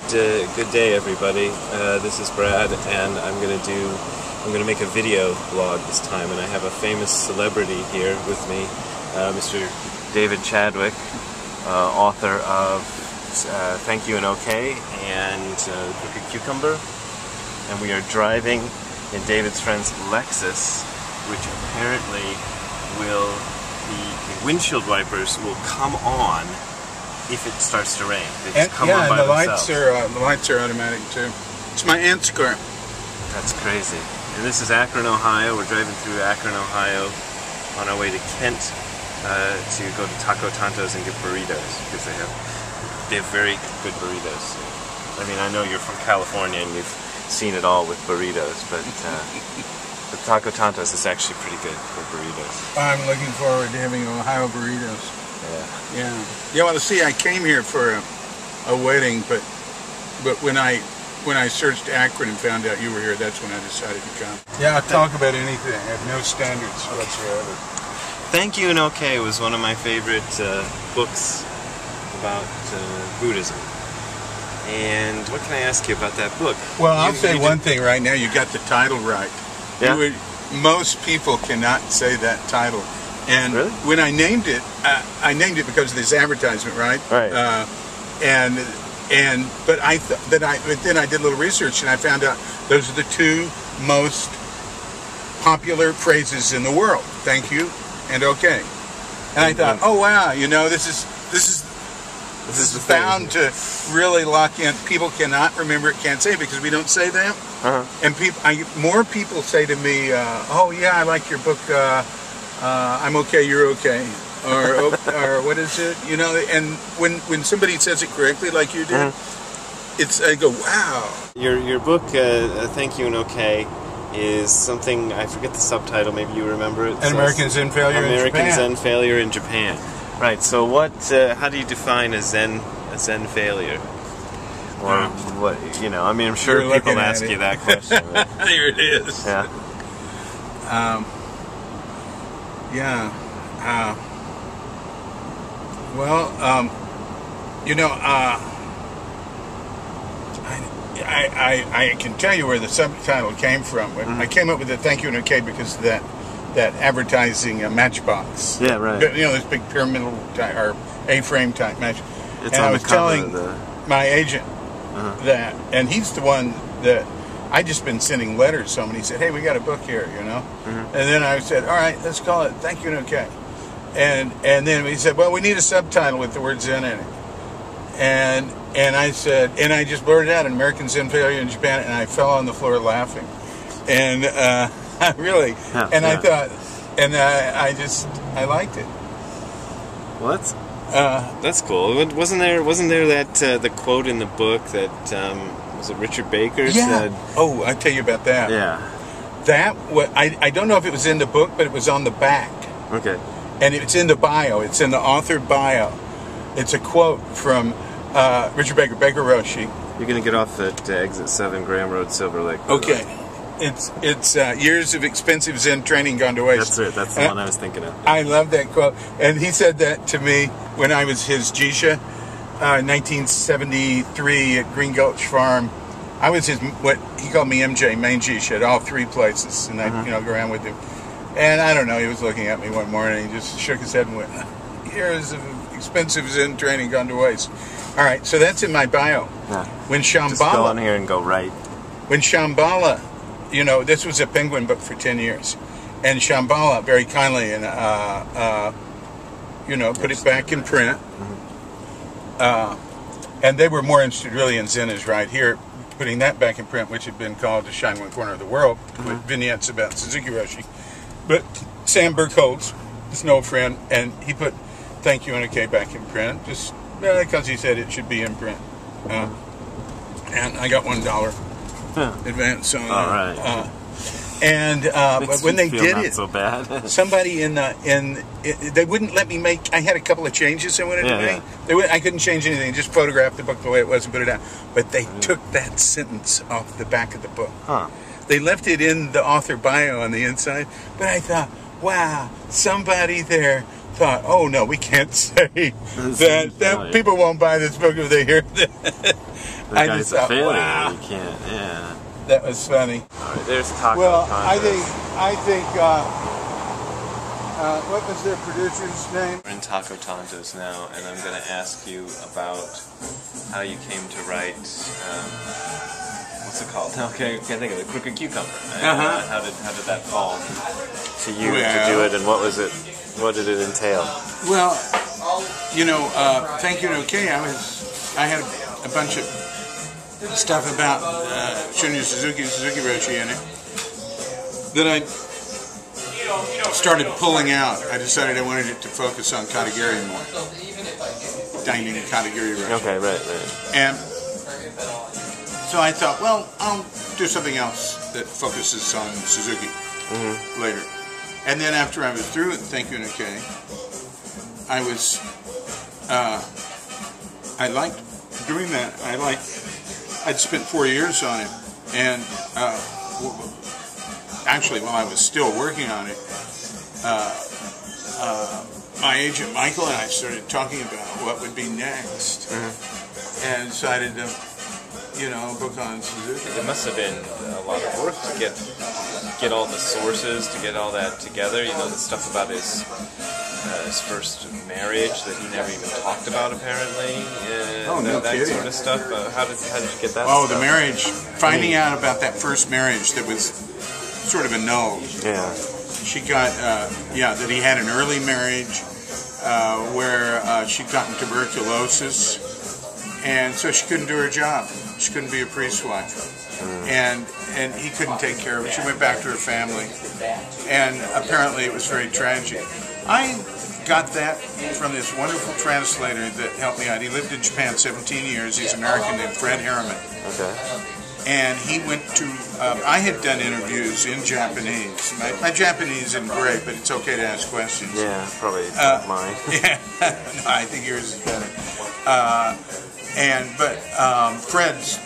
Good day, everybody. This is Brad, and I'm gonna make a video blog this time, and I have a famous celebrity here with me, Mr. David Chadwick, author of Thank You and OK and Crooked Cucumber, and we are driving in David's friend's Lexus, which apparently will the windshield wipers will come on if it starts to rain. They just come on by themselves. The lights are automatic too. It's my aunt's car. That's crazy. And this is Akron, Ohio. We're driving through Akron, Ohio on our way to Kent to go to Taco Tanto's and get burritos, because they have very good burritos. I mean, I know you're from California and you've seen it all with burritos, but Taco Tanto's is actually pretty good for burritos. I'm looking forward to having Ohio burritos. Yeah. Yeah. Well, see, I came here for a wedding, but when I searched Akron and found out you were here, that's when I decided to come. Yeah, I'll talk about anything. I have no standards whatsoever. Thank You and OK was one of my favorite books about Buddhism. And what can I ask you about that book? Well, I'll say one thing right now. You got the title right. Yeah? Most people cannot say that title. And really? When I named it because of this advertisement, right? Right. But then I did a little research and I found out those are the two most popular phrases in the world. Thank you and OK. And I thought, oh wow, you know, this is bound to really lock in. People cannot remember it, can't say it because we don't say them. And more people say to me, oh yeah, I like your book. I'm okay, you're okay, or what is it? You know, and when somebody says it correctly, like you did, I go, wow. Your book, Thank You and OK, is something, I forget the subtitle. Maybe you remember it. American Zen Failure in Japan. American Zen Failure in Japan. Right. So what? How do you define a Zen failure? Or what? You know, I mean, I'm sure people ask you that question. Right? There it is. Yeah. You know, I can tell you where the subtitle came from. I came up with the Thank You and OK because of that advertising matchbox. Yeah, right. You know, this big pyramidal type, or A-frame type match. It's and on I was the cover telling of the... my agent that, and he's the one that I just been sending letters to him, and he said, hey, we got a book here, you know. And then I said, all right, let's call it Thank You and OK. And then he said, well, we need a subtitle with the word Zen in it. And I said, and I just blurted out an American Zen Failure in Japan, and I fell on the floor laughing. And I really, I thought, and I liked it. Well, that's cool. Wasn't there that the quote in the book that was it Richard Baker said? Oh, I'll tell you about that. Yeah. I don't know if it was in the book, but it was on the back. Okay. And it's in the bio. It's in the author bio. It's a quote from Richard Baker, Baker Roshi. You're gonna get off at exit 7 Graham Road, Silver Lake. Okay. It's years of expensive Zen training gone to waste. That's it. That's the one I was thinking of. I love that quote. And he said that to me when I was his Jisha, 1973 at Green Gulch Farm. I was his, what he called me MJ, main Jisha, at all three places. And I'd go around with him. And I don't know, he was looking at me one morning and he just shook his head and went, years of expensive Zen training gone to waste. All right, so that's in my bio. Yeah. When Shambhala... Just go on here and go right. When Shambhala... You know, this was a Penguin book for 10 years. And Shambhala very kindly and put it back in print. And they were more interested really in Zen is right here, putting that back in print, which had been called To Shine One Corner of the World, with vignettes about Suzuki Roshi. But Sam Burkholz is an old friend, and he put Thank You and OK back in print, just because he said it should be in print. And I got $1 advance on that. All right. But when they did it, so bad. somebody they wouldn't let me make. I had a couple of changes I wanted to make. I couldn't change anything. Just photograph the book the way it was and put it out. But they took that sentence off the back of the book. They left it in the author bio on the inside. But I thought, wow, somebody there thought, oh no, we can't say that people won't buy this book if they hear that. The guy's a failure. Wow. You can't. Yeah. That was funny. All right, there's Taco. Well, Tonto's. I think. What was their producer's name? We're in Taco Tonto's now, and I'm going to ask you about how you came to write. What's it called? Okay, I can't think of it. Crooked Cucumber. How did that fall to you to do it, and what was it? What did it entail? Well, you know, Thank You and Okay. I had a bunch of stuff about Shunryu Suzuki and Suzuki Roshi in it that I started pulling out. I decided I wanted it to focus on Katagiri more. Dining Katagiri Roshi. Okay, right. And so I thought, well, I'll do something else that focuses on Suzuki later. And then after I was through with Thank You and Okay, I liked doing that. I'd spent 4 years on it, and actually while I was still working on it, my agent Michael and I started talking about what would be next, and decided to, book on Suzuki. It must have been a lot of work to get all the sources, to get all that together. You know, the stuff about his first marriage that he never even talked about, apparently. That sort of stuff. How did you get that? Oh, stuff? The marriage. Finding out about that first marriage that was sort of annulled. Yeah. She got, that he had an early marriage where she'd gotten tuberculosis, and so she couldn't do her job. She couldn't be a priest's wife. And he couldn't take care of her. She went back to her family, and apparently it was very tragic. I got that from this wonderful translator that helped me out. He lived in Japan 17 years. He's American, named Fred Harriman. Okay. And he went to, I had done interviews in Japanese. My Japanese isn't great, but it's okay to ask questions. Yeah, probably not mine. Yeah, no, I think yours is better. But Fred's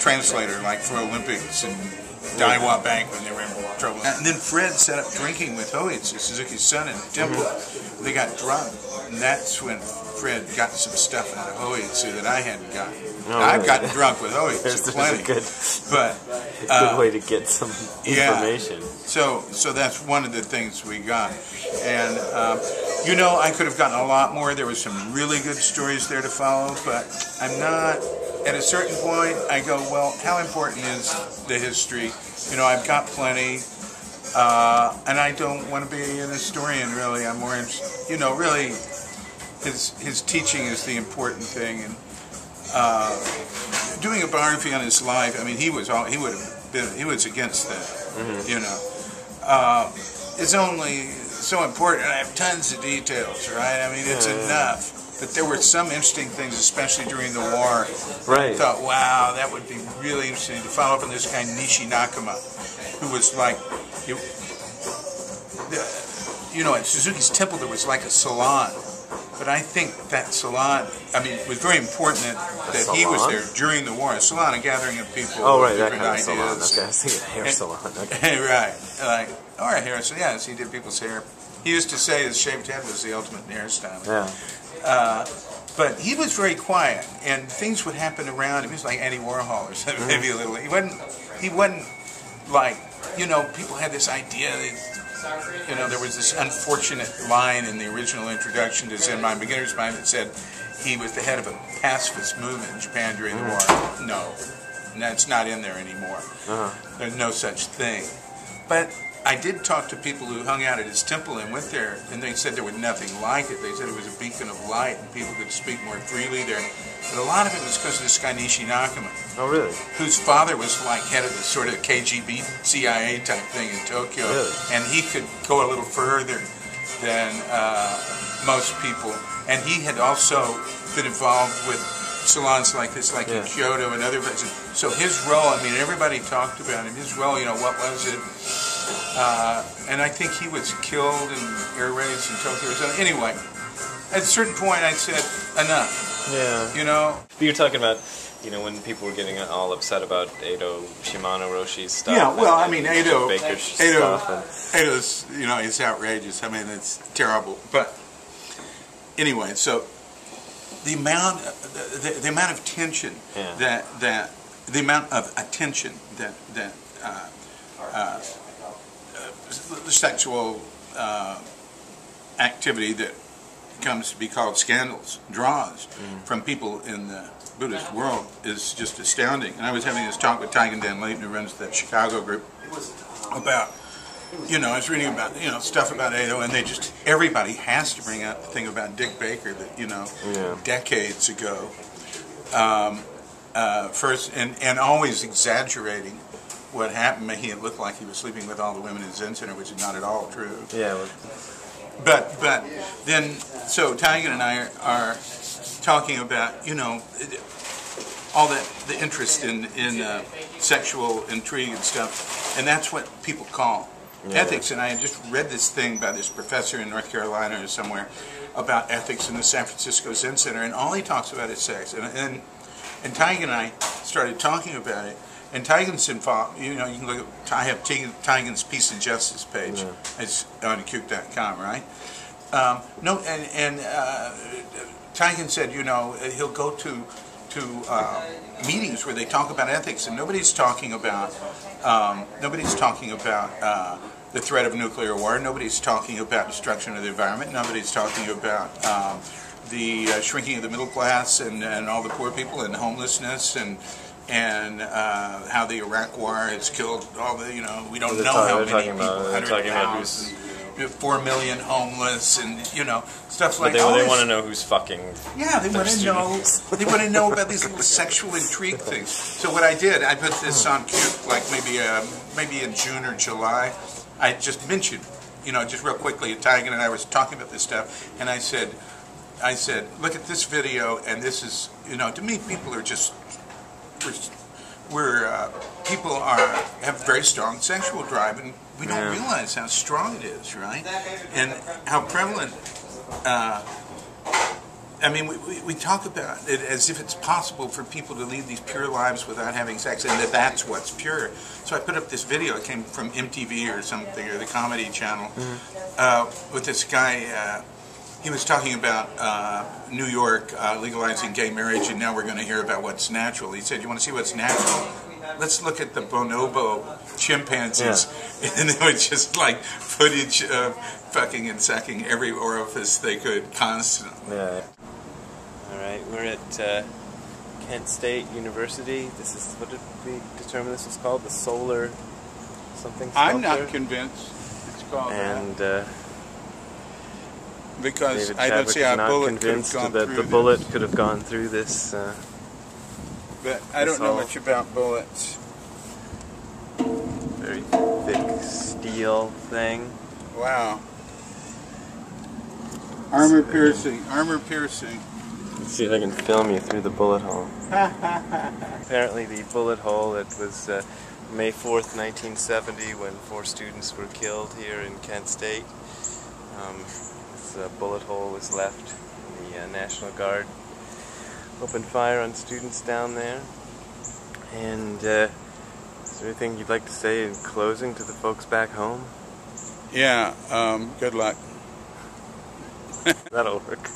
translator, like for Olympics and Daiwa Bank when they were in trouble. And then Fred set up drinking with Hoitsu, Suzuki's son, in the temple. They got drunk, and that's when Fred got some stuff out of Hoitsu that I hadn't gotten. I've gotten drunk with Hoitsu plenty. Good way to get some information. Yeah. So that's one of the things we got. And, I could have gotten a lot more. There was some really good stories there to follow, but I'm not... At a certain point, I go, well, how important is the history? I've got plenty, and I don't want to be an historian, really. I'm more interested, really, his teaching is the important thing. And doing a biography on his life, I mean, he was against that, It's only so important, and I have tons of details, right? I mean, it's enough. But there were some interesting things, especially during the war. Right. I thought, wow, that would be really interesting to follow up on this guy, Nishi Nakama, who was like, at Suzuki's temple there was like a salon. But I think that salon, it was very important that he was there during the war. A salon, a gathering of people with different ideas. Salon. Okay, I was thinking hair salon. Okay. Right. Or a hair salon. Yes, he did people's hair. He used to say his shaved head was the ultimate hairstyle. Yeah. But he was very quiet, and things would happen around him. He was like Andy Warhol or something, maybe a little. He wasn't like, people had this idea that, there was this unfortunate line in the original introduction to Zen Mind, Beginner's Mind, that said he was the head of a pacifist movement in Japan during the war. No, that's not in there anymore. There's no such thing. But I did talk to people who hung out at his temple and went there, and they said there was nothing like it. They said it was a beacon of light, and people could speak more freely there. But a lot of it was because of this guy Nishi Nakama. Oh, really? Whose father was like head of the sort of KGB, CIA type thing in Tokyo. Really? And he could go a little further than most people. And he had also been involved with salons like this, like in Kyoto and other places. So his role, everybody talked about him. His role, what was it? And I think he was killed in air raids in Tokyo or something. Anyway, at a certain point I said, enough. Yeah. But you're talking about, when people were getting all upset about Edo Shimano Roshi's stuff. Yeah, well, Edo Edo's, it's outrageous. It's terrible. But anyway, so the amount of tension that the amount of attention that sexual activity that comes to be called scandals draws from people in the Buddhist world is just astounding. And I was having this talk with Tigan Dan Layton, who runs that Chicago group, about, I was reading about, stuff about Ado, and everybody has to bring up the thing about Dick Baker that, decades ago, first, and always exaggerating what happened. Making it look like he was sleeping with all the women in Zen Center, which is not at all true. Yeah. But then, so Tigan and I are talking about, all the interest in sexual intrigue and stuff, and that's what people call ethics. And I had just read this thing by this professor in North Carolina or somewhere about ethics in the San Francisco Zen Center, and all he talks about is sex. And Tigan and I started talking about it, and Tigan's involved. You can look at, I have Tigan's Peace and Justice page. It's on Cook.com, right? Tigan said, he'll go to meetings where they talk about ethics, and nobody's talking about the threat of nuclear war. Nobody's talking about destruction of the environment. Nobody's talking about the shrinking of the middle class and all the poor people and homelessness and how the Iraq War has killed all the, we don't know how many people, 100,000, 4 million homeless, and stuff like that. They want to know who's fucking. Yeah, they want to know. They want to know about these little sexual intrigue things. So what I did, I put this on Cube, like maybe in June or July. I just mentioned, just real quickly, Tigan and I was talking about this stuff, and I said, look at this video, and this is, to me, people are just. People have very strong sexual drive, and we don't realize how strong it is, right? And how prevalent. We talk about it as if it's possible for people to lead these pure lives without having sex, and that's what's pure. So I put up this video. It came from MTV or something, or the Comedy Channel, with this guy. He was talking about New York legalizing gay marriage, and now we're going to hear about what's natural. He said, you want to see what's natural? Let's look at the bonobo chimpanzees. And it was just like footage of fucking and sucking every orifice they could constantly. Yeah. All right, we're at Kent State University. This is, what did we determine this was called? The solar something sculpture? I'm not convinced it's called that. Because David I don't see how a bullet could have gone that through the bullet could have gone through this. But I don't know much about bullets. Very thick steel thing. Wow. Armor piercing. Armor piercing. Let's see if I can film you through the bullet hole. Apparently the bullet hole, it was May 4th, 1970, when 4 students were killed here in Kent State. This bullet hole was left. The National Guard opened fire on students down there. And is there anything you'd like to say in closing to the folks back home? Yeah, good luck. That'll work.